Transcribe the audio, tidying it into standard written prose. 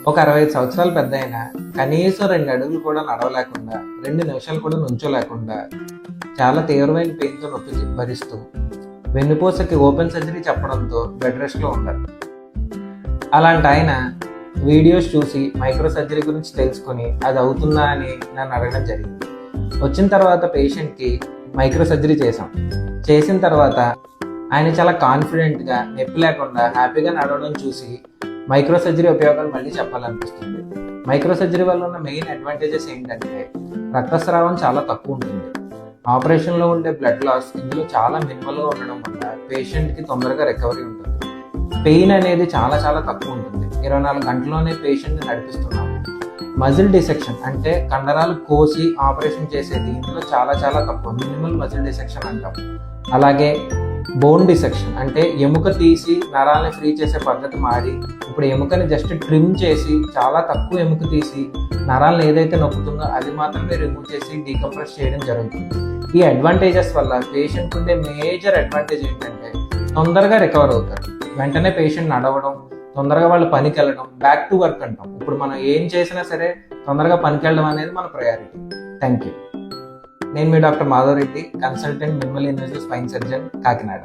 ఒక 65 సంవత్సరాలు పెద్ద అయినా కనీసం 2 అడుగులు కూడా నడవలేకుండా 2 నిమిషాలు కూడా నుంచోలేకుండా చాలా తీవ్రమైన పెయిన్తో నొప్పి భరిస్తూ వెన్నుపూసకి ఓపెన్ సర్జరీ చెప్పడంతో బెడ్ రెస్ట్లో ఉన్నారు. అలాంటి ఆయన వీడియోస్ చూసి మైక్రో సర్జరీ గురించి తెలుసుకొని అది అవుతుందా అని నన్ను అడగడం జరిగింది. వచ్చిన తర్వాత పేషెంట్కి మైక్రో సర్జరీ చేసిన తర్వాత ఆయన చాలా కాన్ఫిడెంట్గా నొప్పి లేకుండా హ్యాపీగా నడవడం చూసి మైక్రో సర్జరీ ఉపయోగాలు మళ్ళీ చెప్పాలనిపిస్తుంది. మైక్రో సర్జరీ వల్ల ఉన్న మెయిన్ అడ్వాంటేజెస్ ఏంటంటే రక్తస్రావం చాలా తక్కువ ఉంటుంది. ఆపరేషన్లో ఉండే బ్లడ్ లాస్ ఇందులో చాలా మినిమల్గా ఉండడం వల్ల పేషెంట్కి తొందరగా రికవరీ ఉంటుంది. పెయిన్ అనేది చాలా చాలా తక్కువ ఉంటుంది. 24 గంటల్లోనే పేషెంట్ని నడిపిస్తున్నాము. మజిల్ డిసెక్షన్ అంటే కండరాలు కోసి ఆపరేషన్ చేసేది ఇందులో చాలా చాలా తక్కువ, మినిమల్ మజిల్ డిసెక్షన్ అంటాం. అలాగే బోన్ డిసెక్షన్ అంటే ఎముక తీసి నరాలని ఫ్రీ చేసే పద్ధతి మారి ఇప్పుడు ఎముకని జస్ట్ ట్రిమ్ చేసి చాలా తక్కువ ఎముక తీసి నరాలను ఏదైతే నొప్పుతుందో అది మాత్రమే రిమూవ్ చేసి డీకంప్రెస్ చేయడం జరుగుతుంది. ఈ అడ్వాంటేజెస్ వల్ల పేషెంట్ ఉండే మేజర్ అడ్వాంటేజ్ ఏంటంటే తొందరగా రికవర్ అవుతారు. వెంటనే పేషెంట్ నడవడం, తొందరగా వాళ్ళు పనికి వెళ్ళడం, బ్యాక్ టు వర్క్ అంటాం. ఇప్పుడు మనం ఏం చేసినా సరే తొందరగా పనికి వెళ్ళడం అనేది మన ప్రయారిటీ. Thank you. నేను మీ doctor Madhav Reddy, consultant minimal invasive spine surgeon, Kakinada.